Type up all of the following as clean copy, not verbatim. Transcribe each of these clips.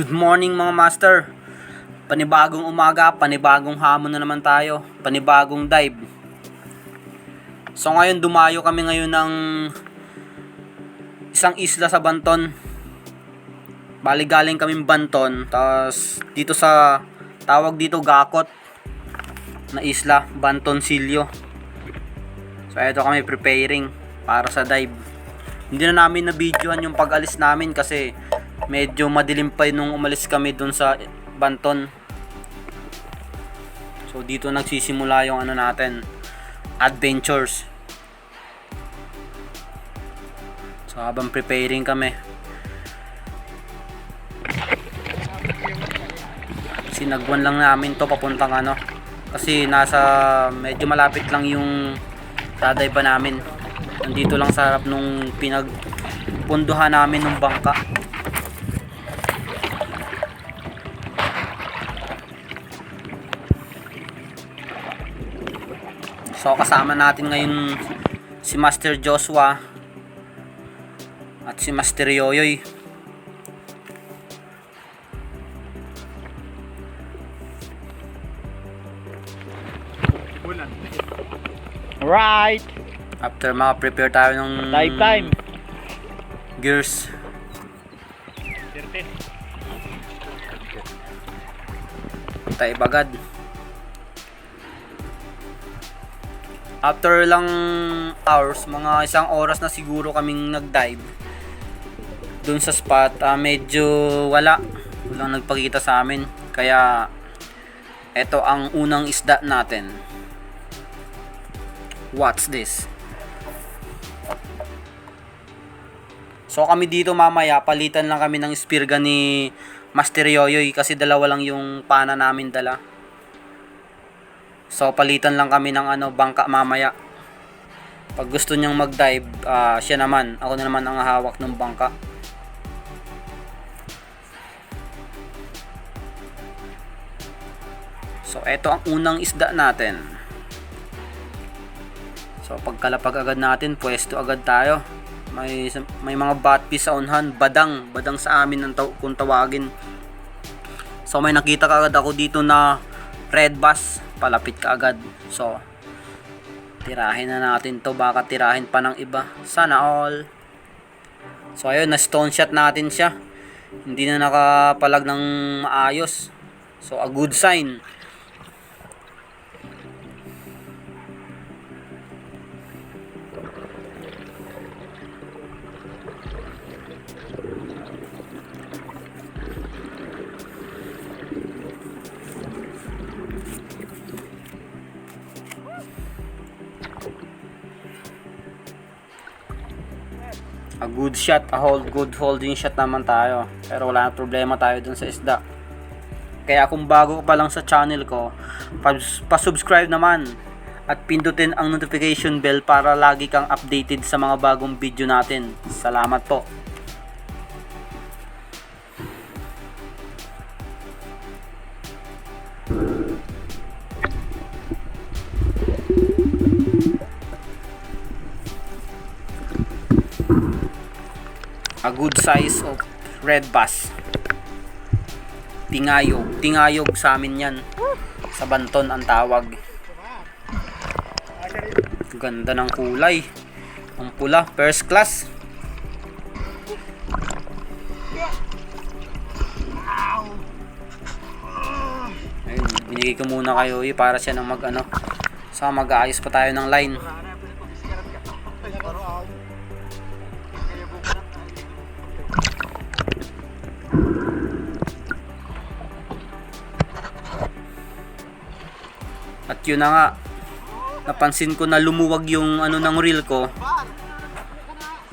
Good morning mga master. Panibagong umaga, panibagong hamon na naman tayo. Panibagong dive. So ngayon dumayo kami ngayon ng isang isla sa Banton. Bali galing kaming Banton, tapos dito sa tawag dito Gakot na isla, Bantoncillo. So eto kami preparing para sa dive. Hindi na namin na-videohan yung pag-alis namin kasi medyo madilim pa nung umalis kami dun sa Banton. So dito nagsisimula yung ano natin, adventures. So habang preparing kami, sinagwan lang namin to papuntang ano, kasi nasa medyo malapit lang yung daday pa namin. Nandito lang sa harap nung pinagpunduhan namin ng bangka. So kasama natin ngayon si Master Joshua at si Master Yoyoy. Alright, After prepare tayo ng dive time. gears. Tayo bagad. After lang hours, mga isang oras na siguro kaming nag-dive dun sa spot, medyo walang nagpakita sa amin. Kaya eto ang unang isda natin. What's this? So kami dito mamaya, palitan lang kami ng spear gun ni Master Yoyoy kasi dalawa lang yung pana namin dala. So palitan lang kami ng bangka mamaya. Pag gusto niyang mag-dive, siya naman, ako na naman ang hawak ng bangka. So eto ang unang isda natin. So pagkalapag agad natin, pwesto agad tayo. May mga batfish sa unhan, badang sa amin kung tawagin. So may nakita ka agad ako dito na red bass, palapit ka agad. So tirahin na natin to, baka tirahin pa ng iba. Sana all. So ayun, na stone shot natin siya. Hindi na nakapalag ng maayos. So a good sign. A good shot, good holding shot naman tayo. Pero wala na problema tayo dun sa isda. Kaya kung bago ka pa lang sa channel ko, pa-subscribe naman at pindutin ang notification bell para lagi kang updated sa mga bagong video natin. Salamat po. A good size of red bass. Tingayog sa amin yan. Sa Banton ang tawag. Ganda ng kulay. Ang pula, first class. Ayun, binigay ko muna kayo para siya ng mag-aayos pa tayo ng line. At yun na nga, napansin ko na lumuwag yung ng reel ko,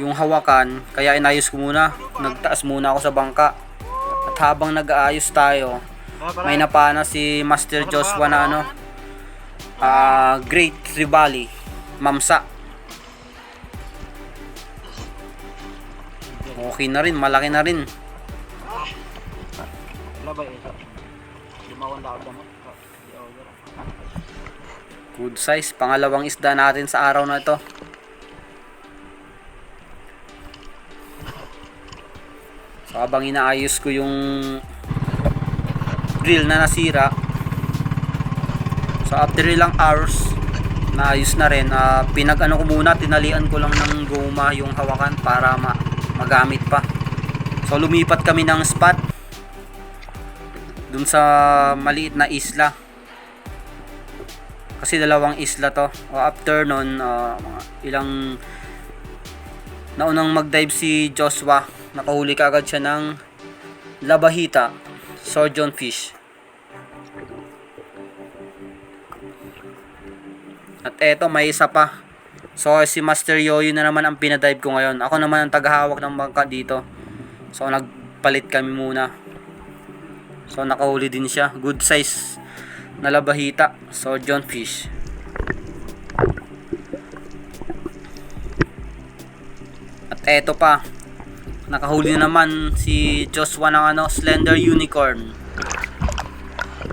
yung hawakan, kaya inayos ko muna. Nagtaas muna ako sa bangka. At habang nag-aayos tayo, may napana si Master Joshua na Great Trevally, mamsa. Okay na rin, malaki na rin. Good size, pangalawang isda natin sa araw na ito. So habang inaayos ko yung drill na nasira. So after ilang hours, naayos na rin. Pinag-ano ko muna, tinalian ko lang ng goma yung hawakan para magamit pa. So lumipat kami ng spot dun sa maliit na isla. Kasi dalawang isla to. After nun, ilang naunang mag-dive si Joshua, nakahuli kaagad siya ng labahita, surgeon fish. At eto, may isa pa. So si Master Yoyo na naman ang pinadive ko ngayon. Ako naman ang tagahawak ng bangka dito. So nagpalit kami muna. So nakahuli din siya. Good size na labahita, surgeon fish. At eto pa, nakahuli na naman si Joshua ng slender unicorn.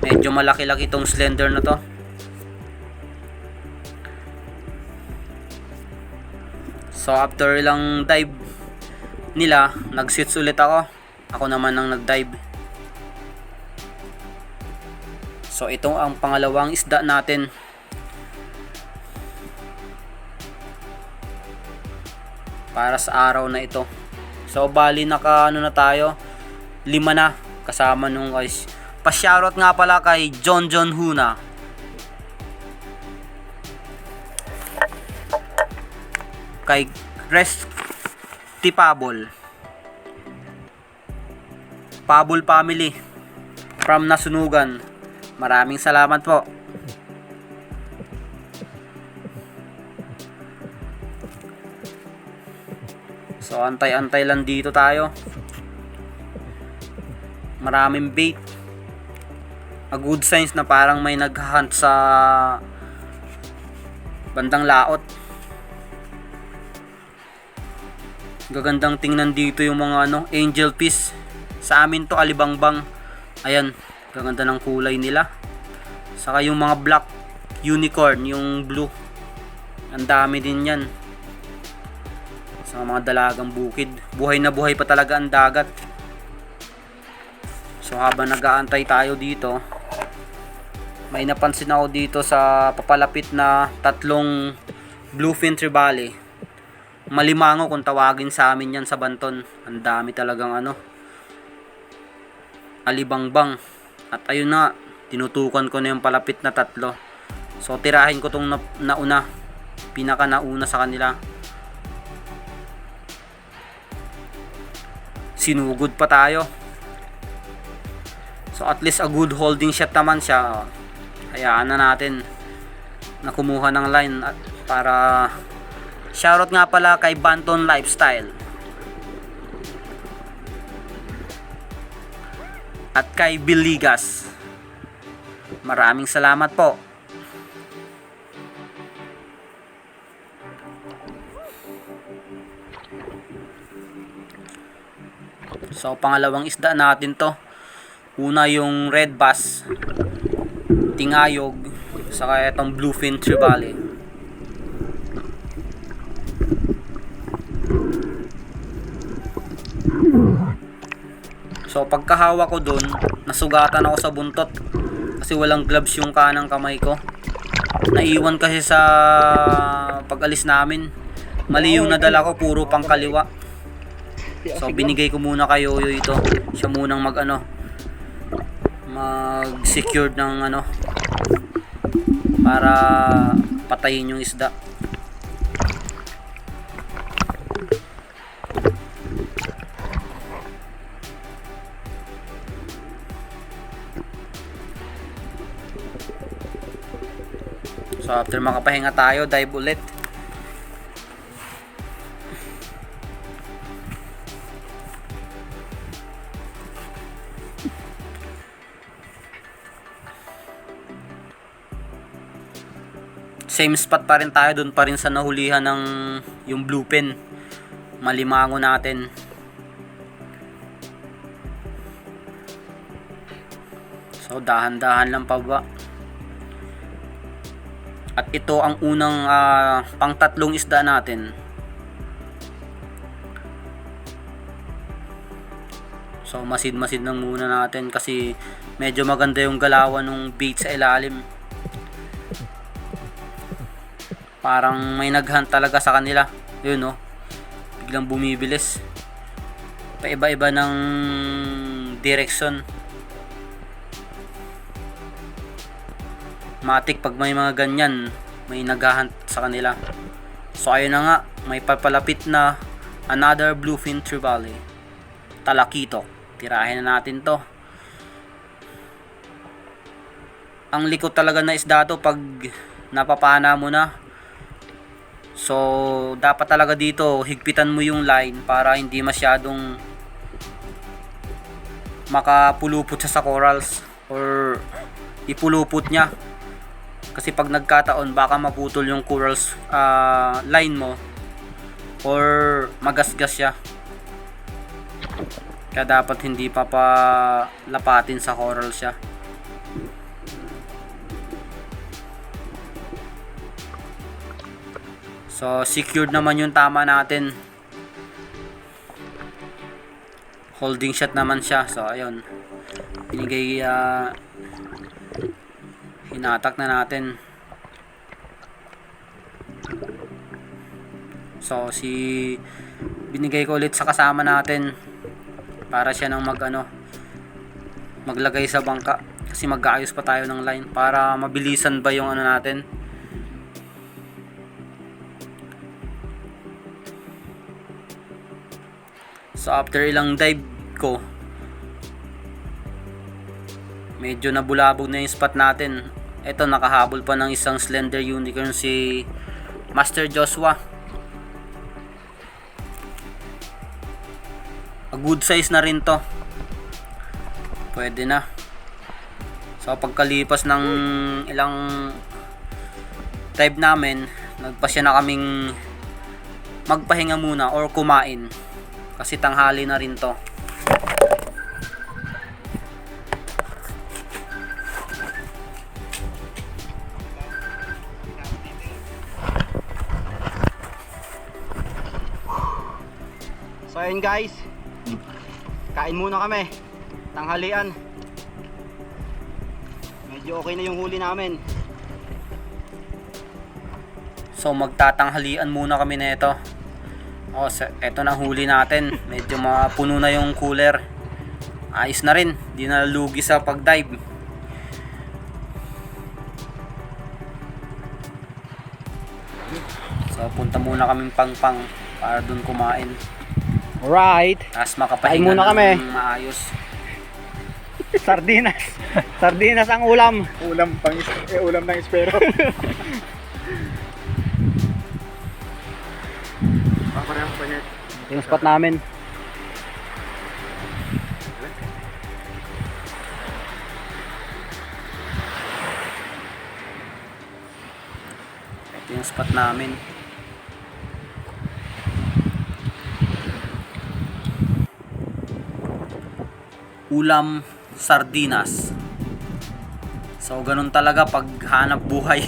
Medyo malaki-laki itong slender na to. So after ilang dive nila, nag-sits ulit ako. Ako naman ang nag-dive. So ito ang pangalawang isda natin. Para sa araw na ito. So bali naka na tayo, 5 na kasama nung guys. Pa-shoutout nga pala kay John Huna. Kay Rest Tipabol, Pabol Family from Nasunugan. Maraming salamat po. So antay-antay lang dito tayo. Maraming bait. A good signs na parang may naghunt sa bandang laot. Gagandang tingnan dito yung mga angel fish. Sa amin to alibangbang. Ayan, gaganda ng kulay nila. Saka yung mga black unicorn, yung blue. Ang dami din yan. Sa mga dalagang bukid. Buhay na buhay pa talaga ang dagat. So habang nag-aantay tayo dito, may napansin ako dito sa papalapit na 3 bluefin trevally. Malimango kung tawagin sa amin yan sa Banton. Ang dami talagang alibangbang. At ayun na, tinutukan ko na yung palapit na 3. So tirahin ko tong nauna, pinaka nauna sa kanila. Sinugod pa tayo. So at least a good holding shot naman siya. Hayaan na natin na kumuha ng line at para shoutout nga pala kay Banton Lifestyle at kay Biligas. Maraming salamat po. So pangalawang isda natin to. Una yung red bass, tingayog, saka itong bluefin trevally. So pagkahawa ko dun, nasugatan ako sa buntot kasi walang gloves yung kanang kamay ko. Naiwan kasi sa pag-alis namin. Mali yung nadala ko, puro pang kaliwa. So binigay ko muna kay Yoyo ito. Siya munang mag-secured ng para patayin yung isda. So after makapahinga tayo, dive ulit. Same spot pa rin tayo, doon pa rin sa nahulihan ng yung bluefin. Malimango natin. So dahan-dahan lang pa ba. At ito ang unang pang-3 isda natin. So masid-masid lang muna natin kasi Medyo maganda yung galawan ng bait sa ilalim. Parang may naghunt talaga sa kanila. Yun no. Biglang bumibilis. Paiba-iba ng direksyon. Matik pag may mga ganyan, may naghahunt sa kanila. So ayun na nga, may papalapit na another bluefin trevally. Talakitok. Tirahin na natin to. Ang likot talaga na isda to pag napapana mo na. So dapat talaga dito higpitan mo yung line para hindi masyadong makapulupot siya sa corals or ipulupot niya. Kasi pag nagkataon baka maputol yung corals line mo or magasgas siya. Kaya dapat hindi papalapatin sa coral siya. So secured naman yung tama natin. Holding shot naman siya. So ayun. Binigay hinatak na natin. So binigay ko ulit sa kasama natin para siya nang maglagay sa bangka kasi mag-aayos pa tayo ng line para mabilisan ba yung natin. So after ilang dive ko, medyo nabulabog na yung spot natin. Ito nakahabol pa ng isang slender unicorn si Master Joshua. A good size na rin to. Pwede na. So pagkalipas ng ilang dive namin, nagpasya na kaming magpahinga muna or kumain. Kasi tanghali na rin to. So ayun guys, kain muna kami. Tanghalian. Medyo okay na yung huli namin. So magtatanghalian muna kami na ito. Eto na huli natin. Medyo mapuno na yung cooler. Ayos na rin. Di na lugi sa pag-dive. So punta muna kaming Pangpang para dun kumain. Alright. Tapos makapahinga Kain muna kami. ng maayos. Sardinas. Sardinas ang ulam. Ulam ng espero. Paparehang pa niya. Yung spot namin. Ito yung spot namin. Ulam sardinas. So ganun talaga pag hanap buhay.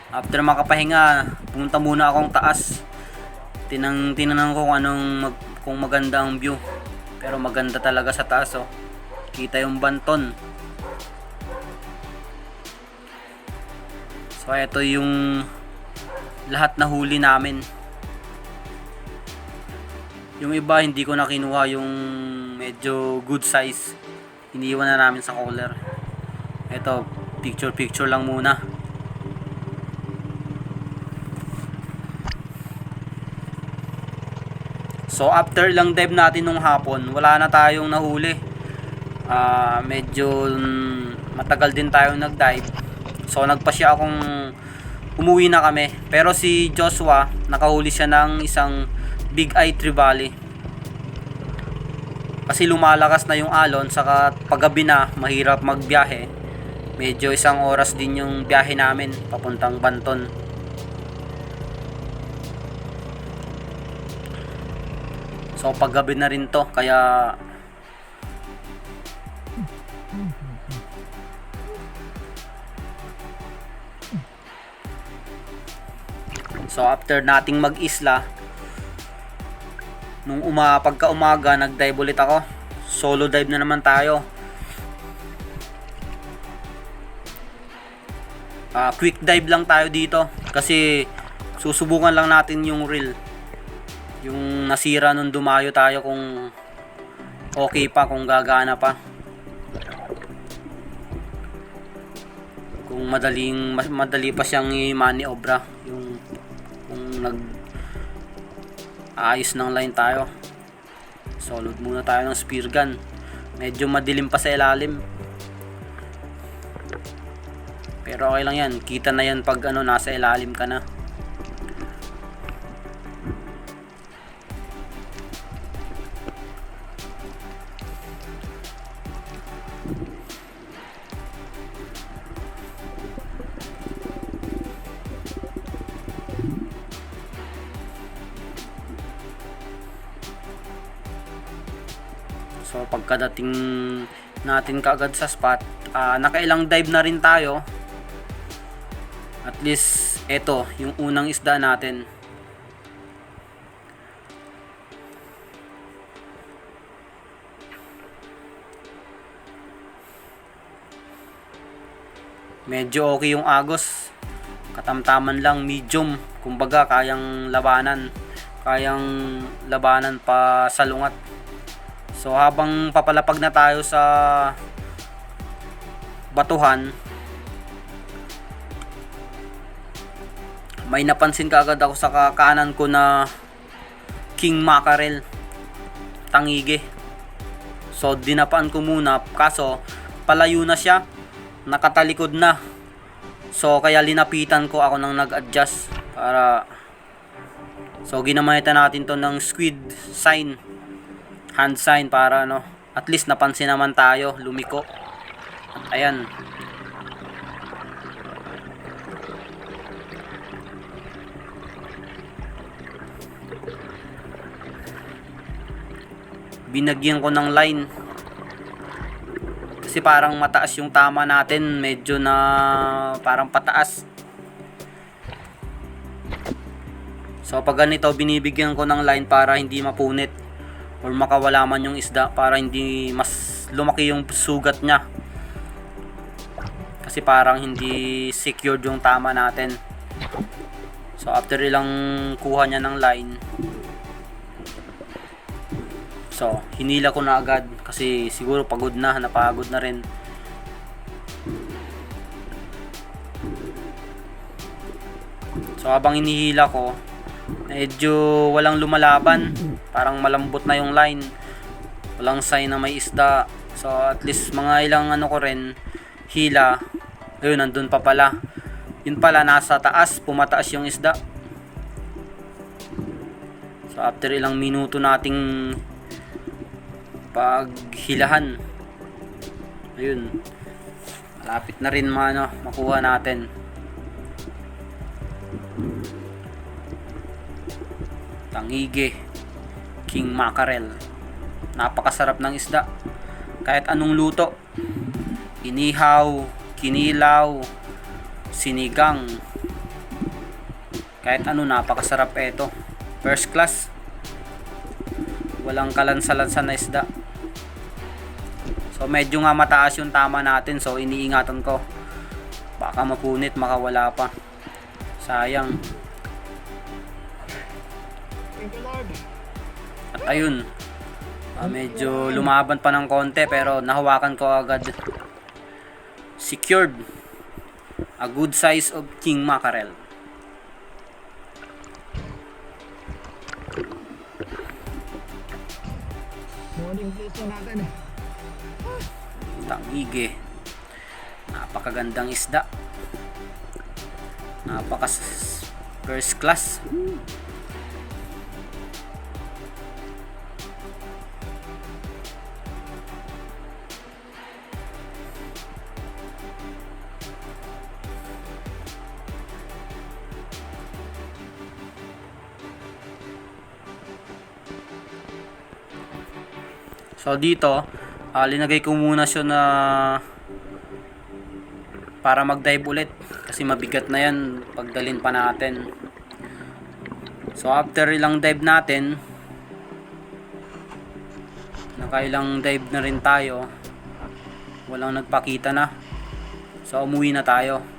After makapahinga, pumunta muna akong taas. Tinanong ko kung maganda ang view. Pero maganda talaga sa taas oh. Kita yung Banton. So ito yung lahat na huli namin. Yung iba hindi ko na kinuha yung medyo good size. Iniwan na namin sa cooler. Ito, picture lang muna. So after lang dive natin nung hapon, wala na tayong nahuli. Medyo matagal din tayong nag-dive. So nagpasya akong umuwi na kami. Pero si Joshua, nakahuli siya ng isang Big Eye Trevally. Kasi lumalakas na yung alon, saka paggabi na, mahirap magbiyahe. Medyo 1 oras din yung biyahe namin papuntang Banton. So paggabi na rin to, kaya so after nating mag-isla, nung pagka umaga nag-dive ulit ako. Solo dive na naman tayo. Quick dive lang tayo dito kasi susubukan lang natin yung reel, yung nasira nung dumayo tayo, kung okay pa, kung gagana pa, kung madali pa siyang i-maniobra, yung kung ayos ng line tayo. So load muna tayo ng spear gun. Medyo madilim pa sa ilalim, pero okay lang yan, kita na yan pag nasa ilalim ka na. So pagkadating natin kaagad sa spot, nakailang dive na rin tayo. At least eto yung unang isda natin. Medyo okay yung agos, katamtaman lang, medium, kumbaga kayang labanan pa sa lungat. So habang papalapag na tayo sa batuhan, may napansin kaagad ako sa kanan ko na king mackerel, tangige. So dinapaan ko muna, kaso palayo na siya, nakatalikod na. So kaya linapitan ko, ako nang nag-adjust para, so ginamitan natin to ng squid sign, hand sign, para at least napansin naman tayo, lumiko. At ayan, binagyan ko ng line kasi parang mataas yung tama natin, medyo na parang pataas. So pag ganito, binibigyan ko ng line para hindi mapunit or makawala man yung isda, para hindi mas lumaki yung sugat niya, kasi parang hindi secured yung tama natin. So after ilang kuha niya ng line, so hinila ko na agad kasi siguro napagod na rin. So habang hinihila ko, medyo walang lumalaban, parang malambot na yung line, walang sign na may isda. So at least mga ilang ko rin hila, ayun, nandun pa pala, yun pala nasa taas, pumataas yung isda. So after ilang minuto nating paghilahan, ayun, malapit na rin makuha natin. Tangige, king mackerel, napakasarap ng isda, kahit anong luto, inihaw, kinilaw, sinigang, kahit napakasarap ito. First class, walang kalansa-lansa na isda. So medyo nga mataas yung tama natin, so iniingatan ko, baka mapunit, makawala pa, sayang. At ayun, medyo lumaban pa ng konti, pero nahawakan ko agad. Secured a good size of king mackerel. Tangige, napakagandang isda, first class. So dito, linagay ko muna siya na para mag-dive ulit, kasi mabigat na yan pagdalin pa natin. So after ilang dive natin, Nakailang dive na rin tayo. Walang nagpakita na. So umuwi na tayo.